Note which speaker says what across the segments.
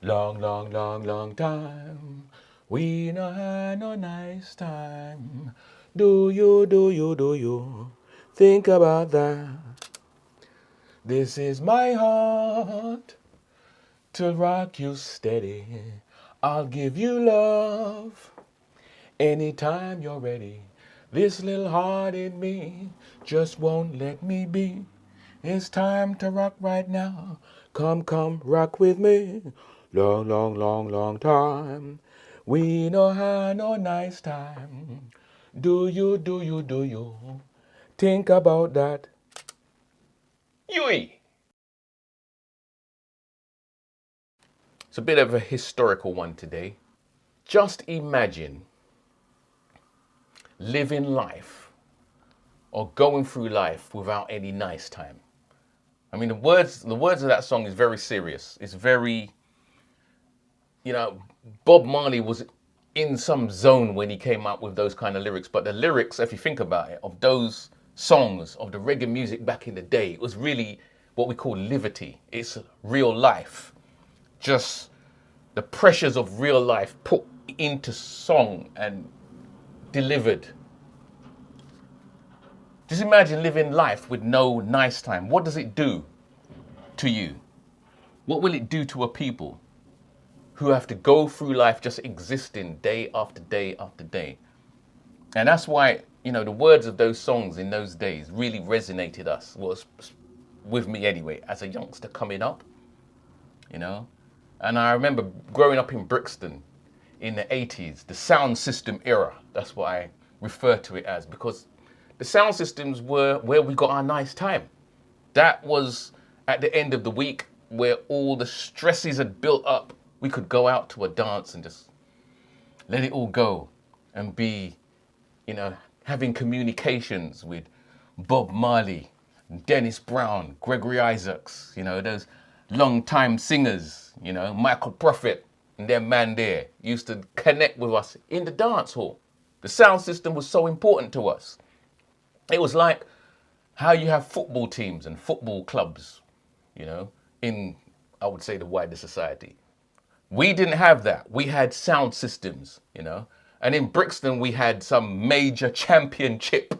Speaker 1: Long, long, long, long time. We no had no nice time. Do you think about that? This is my heart to rock you steady. I'll give you love anytime you're ready. This little heart in me just won't let me be. It's time to rock right now. Come, come, rock with me. Long, long, long, long time. We no had no nice time. Do you think about that? Yui! It's a bit of a historical one today. Just imagine living life or going through life without any nice time. I mean, the words of that song is very serious. It's very, you know, Bob Marley was in some zone when he came up with those kind of lyrics. But the lyrics, if you think about it, of those songs, of the reggae music back in the day, it was really what we call liberty. It's real life. Just the pressures of real life put into song and delivered. Just imagine living life with no nice time. What does it do to you? What will it do to a people who have to go through life just existing day after day after day? And that's why, the words of those songs in those days really resonated with me anyway, as a youngster coming up, you know. And I remember growing up in Brixton in the 80s, the sound system era. That's what I refer to it as, because the sound systems were where we got our nice time. That was at the end of the week where all the stresses had built up. We could go out to a dance and just let it all go and be, having communications with Bob Marley, Dennis Brown, Gregory Isaacs, those long-time singers, Michael Prophet and their man there used to connect with us in the dance hall. The sound system was so important to us. It was like how you have football teams and football clubs, in, I would say, the wider society. We didn't have that. We had sound systems, And in Brixton, we had some major championship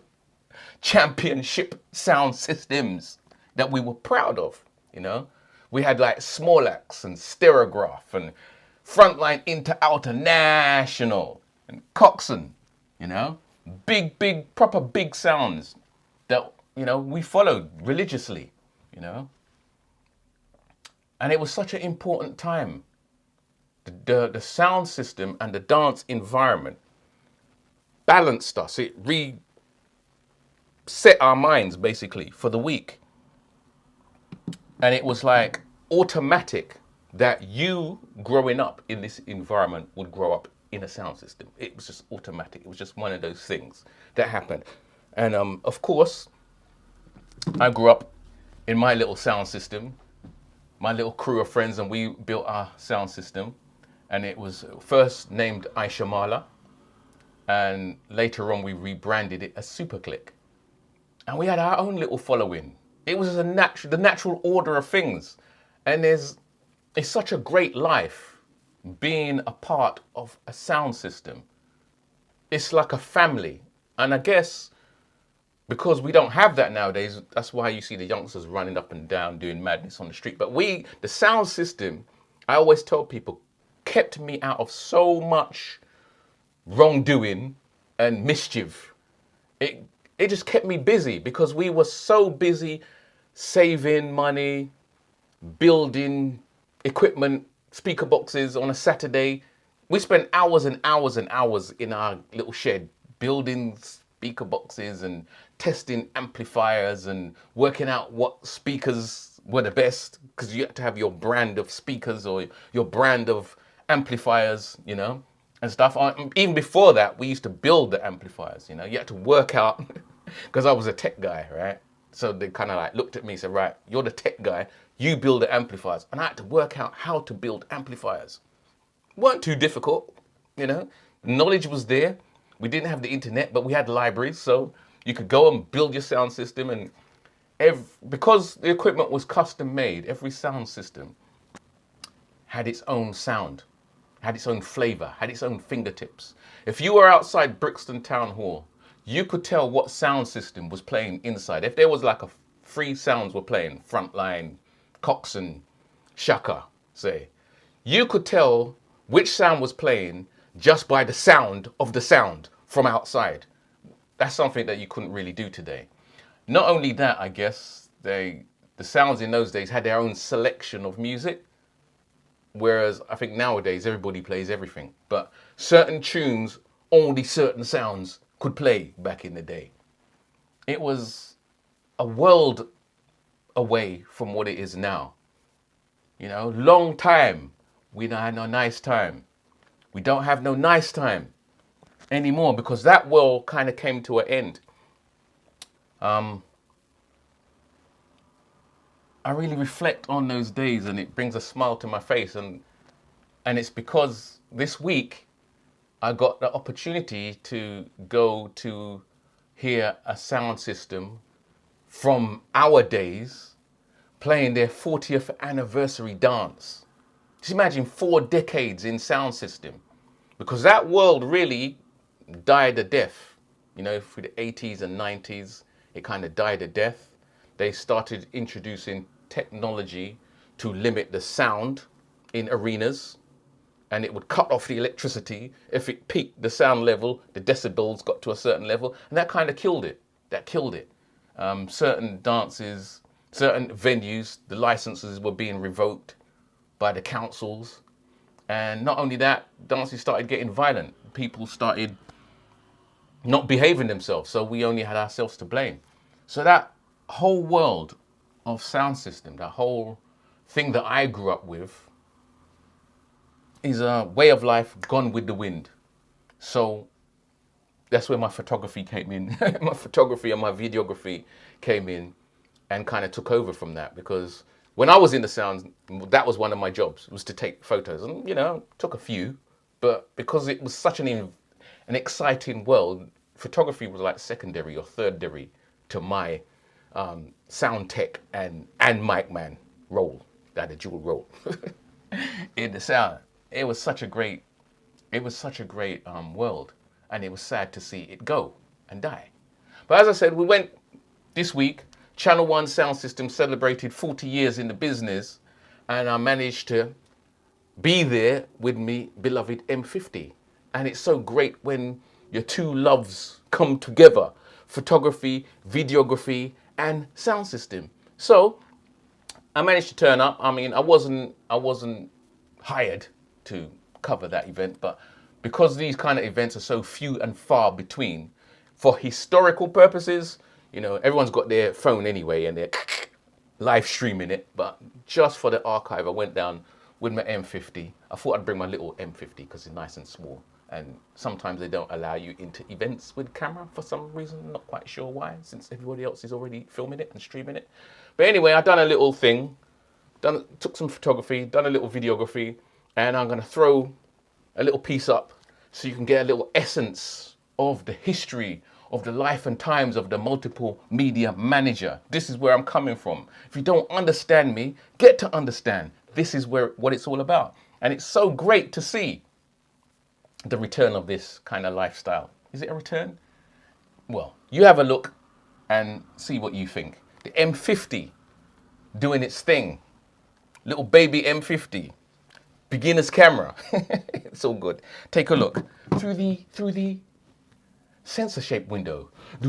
Speaker 1: sound systems that we were proud of, We had like Smollax and Stereograph and Frontline Inter Outer National and Coxon, Big, proper big sounds that, we followed religiously, And it was such an important time. The sound system and the dance environment balanced us. It reset our minds basically for the week. And it was like automatic that you growing up in this environment would grow up in a sound system. It was just automatic. It was just one of those things that happened. And of course, I grew up in my little sound system, my little crew of friends, and we built our sound system. And it was first named Aisha Mala, and later on we rebranded it as Superclick. And we had our own little following. It was the natural order of things. And it's such a great life being a part of a sound system. It's like a family. And I guess because we don't have that nowadays, that's why you see the youngsters running up and down doing madness on the street. But the sound system, I always tell people, kept me out of so much wrongdoing and mischief. It just kept me busy because we were so busy saving money, building equipment, speaker boxes on a Saturday. We spent hours and hours and hours in our little shed building speaker boxes and testing amplifiers and working out what speakers were the best, because you had to have your brand of speakers or your brand of amplifiers, and stuff. Even before that, we used to build the amplifiers, You had to work out, because I was a tech guy, right? So they kind of like looked at me and said, right, you're the tech guy, you build the amplifiers. And I had to work out how to build amplifiers. Weren't too difficult, Knowledge was there. We didn't have the internet, but we had libraries, so you could go and build your sound system. And because the equipment was custom made, every sound system had its own sound, had its own flavor, had its own fingertips. If you were outside Brixton Town Hall, you could tell what sound system was playing inside. If there was like three sounds were playing, Frontline, Coxsone, Shaka, say, you could tell which sound was playing just by the sound of the sound from outside. That's something that you couldn't really do today. Not only that, I guess, the sounds in those days had their own selection of music, whereas I think nowadays everybody plays everything. But certain tunes, only certain sounds could play back in the day. It was a world away from what it is now. You know, long time, we don't have no nice time. We don't have no nice time anymore because that world kind of came to an end. I really reflect on those days and it brings a smile to my face. And it's because this week I got the opportunity to go to hear a sound system from our days playing their 40th anniversary dance. Just imagine 4 decades in sound system, because that world really died a death. You know, through the 80s and 90s, it kind of died a death. They started introducing technology to limit the sound in arenas, and it would cut off the electricity if it peaked the sound level, the decibels got to a certain level, and that kind of killed it. That killed it. Certain dances, certain venues, the licenses were being revoked by the councils. And not only that, dances started getting violent. People started not behaving themselves, so we only had ourselves to blame. So that whole world of sound system, that whole thing that I grew up with, is a way of life gone with the wind. So that's where my photography came in. My photography and my videography came in and kind of took over from that, because when I was in the sound, that was one of my jobs, was to take photos. And, you know, took a few, but because it was such an exciting world, photography was like secondary or thirdary to my sound tech and mic man role. That had a dual role in the sound. It was such a great world, and it was sad to see it go and die. But as I said, we went this week. Channel 1 Sound System celebrated 40 years in the business, and I managed to be there with me beloved M50. And it's so great when your two loves come together: photography, videography, and sound system. So I managed to turn up. I mean, I wasn't hired to cover that event, but because these kind of events are so few and far between, for historical purposes, you know, everyone's got their phone anyway and they're live streaming it. But just for the archive, I went down with my M50. I thought I'd bring my little M50 because it's nice and small. And sometimes they don't allow you into events with camera for some reason. Not quite sure why, since everybody else is already filming it and streaming it. But anyway, I've done a little thing, took some photography, done a little videography, and I'm going to throw a little piece up so you can get a little essence of the history of the life and times of the multiple media manager. This is where I'm coming from. If you don't understand me, get to understand. This is what it's all about. And it's so great to see the return of this kind of lifestyle. Is it a return? Well, you have a look and see what you think. The M50 doing its thing. Little baby M50. Beginner's camera. It's all good. Take a look through the sensor shaped window.
Speaker 2: I'd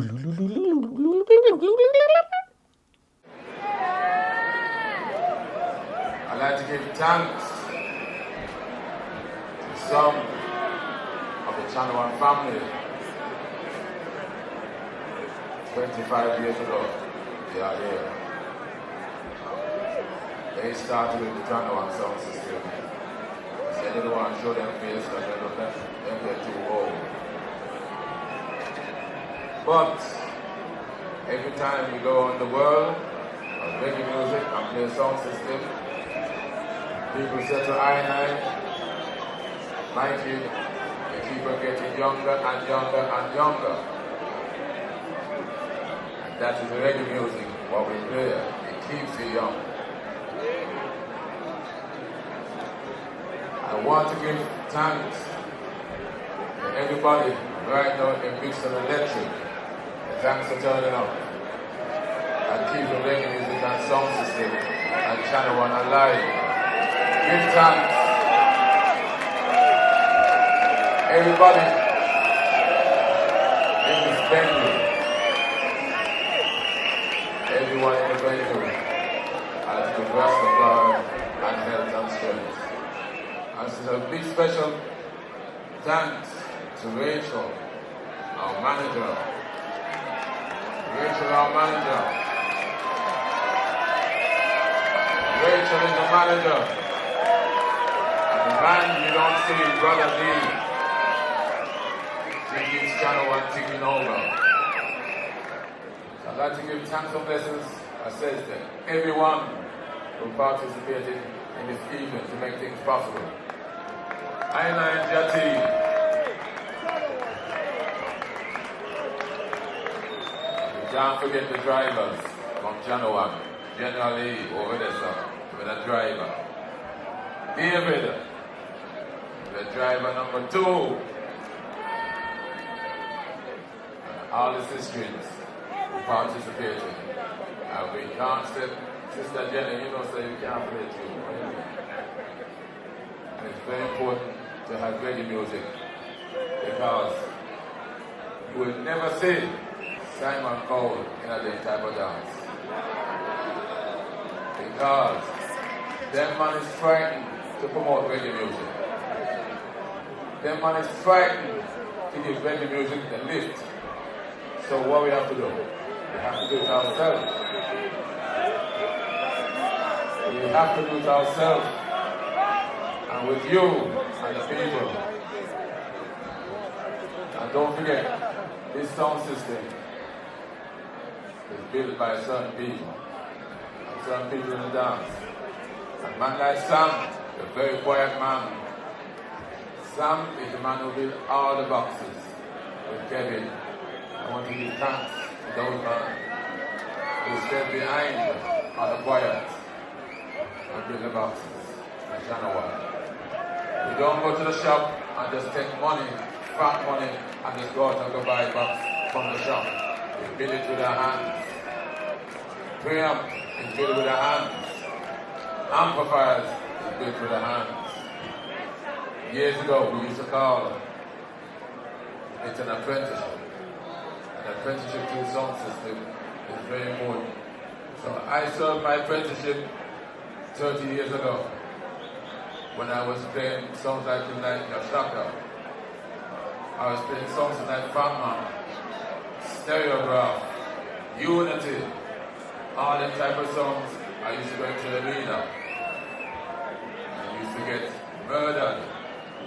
Speaker 2: like to give thanks to some of the Channel 1 family. 25 years ago, they are here. They started with the Channel 1 sound system. They didn't want to show them face because they get too old. But every time we go in the world and reggae music and play sound system, people say to I, Mikey, they keep on getting younger and younger and younger. And that is the reggae music, what we play. It keeps you young. I want to give thanks to everybody right now in Brixton Electric. Thanks for turning up and keeping reggae music and Soundsystem and Channel 1 alive. Give thanks. Everybody in this venue, everyone in the venue, as the rest of our and health and strength. And so a big special thanks to Rachel, our manager. Rachel, our manager. Rachel is the manager. And the man you don't see, Brother D. This Channel 1 taking over. I'd like to give thanks and blessings, I says to everyone who participated in this evening to make things possible. Aina and Jati. You can't forget the drivers from Channel 1. Generally over there, sir, with a driver. David, the driver number 2. All the sisters who participated. And we can't say, Sister Jenny, you know, say you can't play too. And it's very important to have reggae music because you will never see Simon Cole in a different type of dance. Because them man is frightened to promote reggae music. Them man is frightened to give reggae music the lift. So what we have to do? We have to do it ourselves. We have to do it ourselves. And with you and the people. And don't forget, this sound system is built by certain people. And certain people in the dance. And man like Sam, a very quiet man. Sam is the man who built all the boxes with Kevin. I want to give thanks to those men who stand behind all the quiet and build the boxes in Channel 1. We don't go to the shop and just take money, fat money, and just go out and go buy a box from the shop. We build it with our hands. Preamp is built with our hands. Amplifiers is built with our hands. Years ago, we used to call it an apprenticeship. An apprenticeship to the sound system is very important. So I served my apprenticeship 30 years ago when I was playing songs like Shaka. I was playing songs like Fatman, Stereograph, Unity, all them type of songs. I used to go into the arena. I used to get murdered.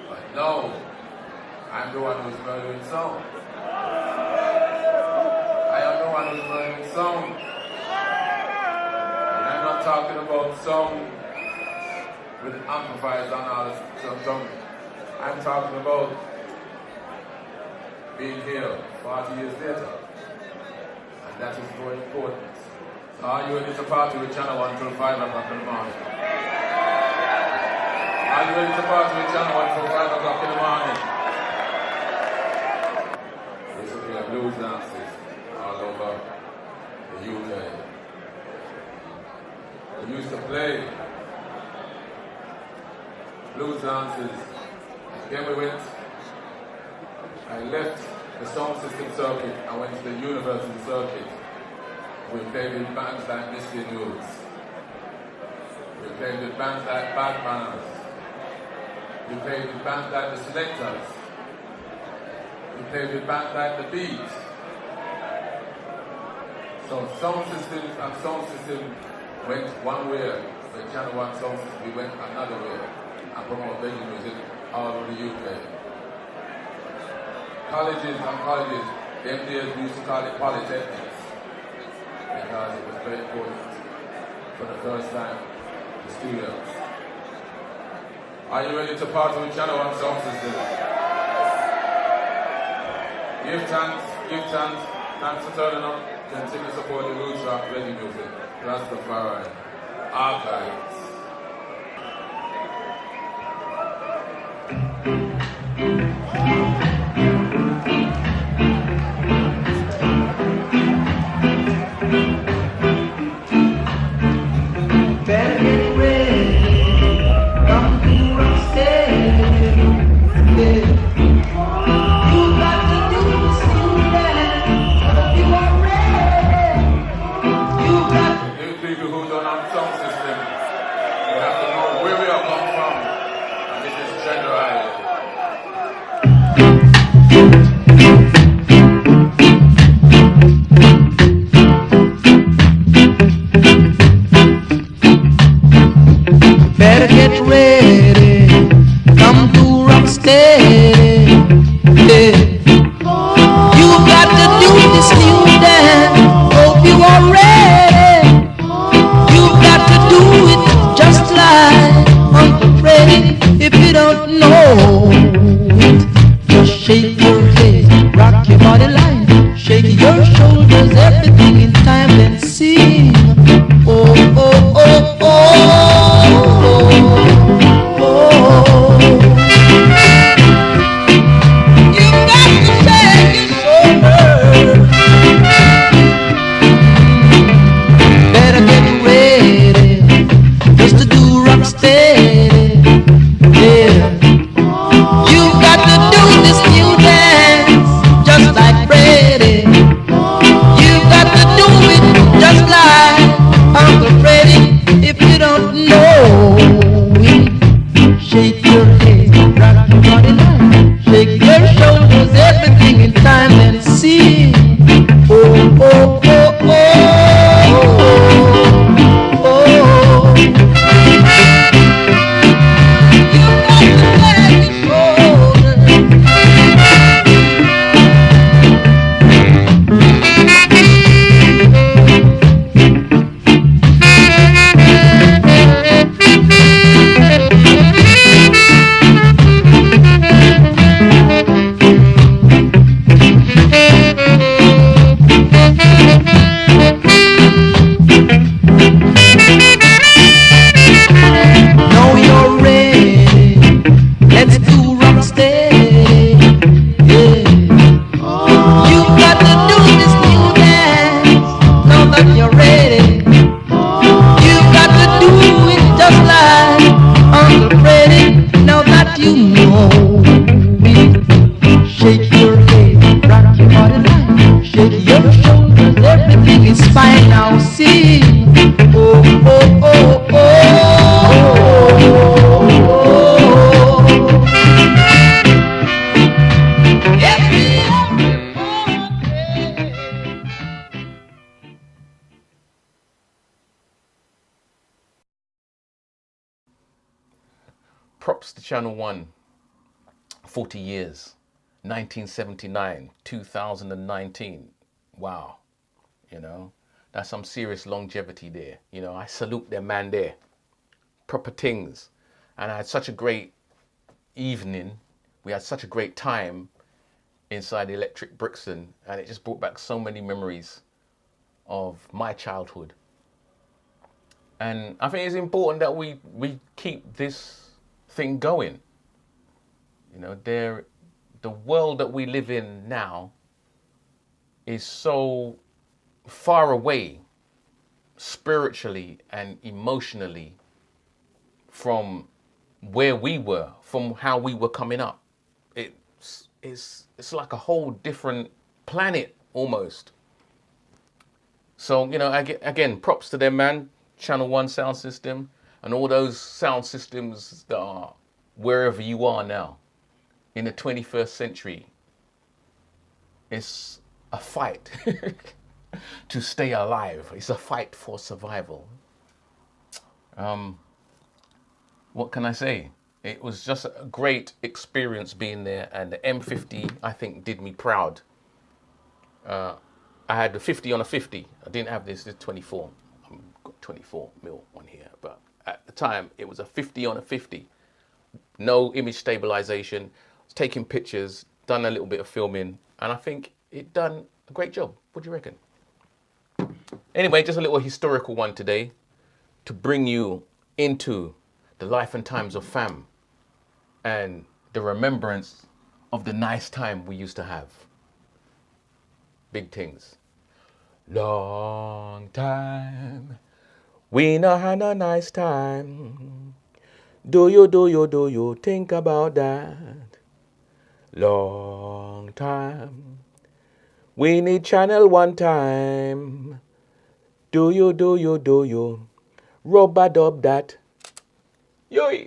Speaker 2: But no, I'm the one who's murdering sound. I am the one who's murdering sound. And I'm not talking about sound with amplifiers and all this stuff. I'm talking about being here 40 years later. And that is very important. So are you ready to party with Channel 1 till 5 o'clock in the morning? Are you ready to party with Channel 1 till 5 o'clock in the morning? Recently, we have blues dances all over the UK. We used to play blues dances. Then we went, I left the sound system circuit and went to the university circuit. We played with bands like Misty News. We played with bands like Bad Manners. We played with bands like The Selectors. We played with bands like The Beat. So sound systems and sound system went one way. The Channel 1 sound system, we went another way and promote reggae music all over the UK. Colleges and colleges, them days we used to call it polytechnics because it was very important for the first time to students. Are you ready to party with Channel 1 Sound System? Give thanks, thanks for turning up, continue to support the roots rock reggae music, Rastafari, archives.
Speaker 3: Better get ready, come to rock steady. Yeah. You got to do this new dance. You are ready. You got to.
Speaker 2: New people who don't have sound system, you have to know where we are come from. And this is generalized.
Speaker 3: Better get ready, come to rock steady. Yeah. You got to do this new dance. Hope you are ready. You got to do it just like Uncle Freddie. If you don't know it, just shake your head, rock your body line, shake your shoulders, everything in time and sing. Oh, oh, oh, oh, oh, oh. You got to shake your shoulders. Better get ready just to do rock steady. Yeah. You got to do this new dance just like Freddie. You got to do it just like Uncle Freddie. If you don't know it, shake your head, rock your body line, shake your shoulders, everything in time and sing. Oh, oh, oh, oh, oh, oh. You got to let it go. Know you're ready. Let's do rock steady. Yeah. You got to do this new dance. Now that you're ready, you got to do it just like Uncle Freddie. Now that you know it, shake your head, rock your body line, shake your shoulders, everything is fine now. Sing. Oh, oh, oh, oh, oh, oh.
Speaker 1: Props to Channel 1. 40 years. 1979, 2019. Wow. You know, that's some serious longevity there. You know, I salute them man there. Proper things. And I had such a great evening. We had such a great time inside the Electric Brixton, and it just brought back so many memories of my childhood. And I think it's important that we keep this thing going. You know, the world that we live in now is so far away spiritually and emotionally from where we were, from how we were coming up. It's like a whole different planet almost. So, you know, again, props to them, man. Channel 1 sound system and all those sound systems that are wherever you are now in the 21st century. It's a fight to stay alive. It's a fight for survival. What can I say? It was just a great experience being there, and the M50, I think, did me proud. I had the 50 on a 50. I didn't have this 24. I've got 24 mil one here, but at the time it was a 50 on a 50. No image stabilization. I was taking pictures, done a little bit of filming, and I think it done a great job. What do you reckon? Anyway, just a little historical one today to bring you into the life and times of fam and the remembrance of the nice time we used to have. Big things. Long time, we not had a nice time. Do you think about that? Long time, we need channel one time. Do you rub-a-dub that? Yo!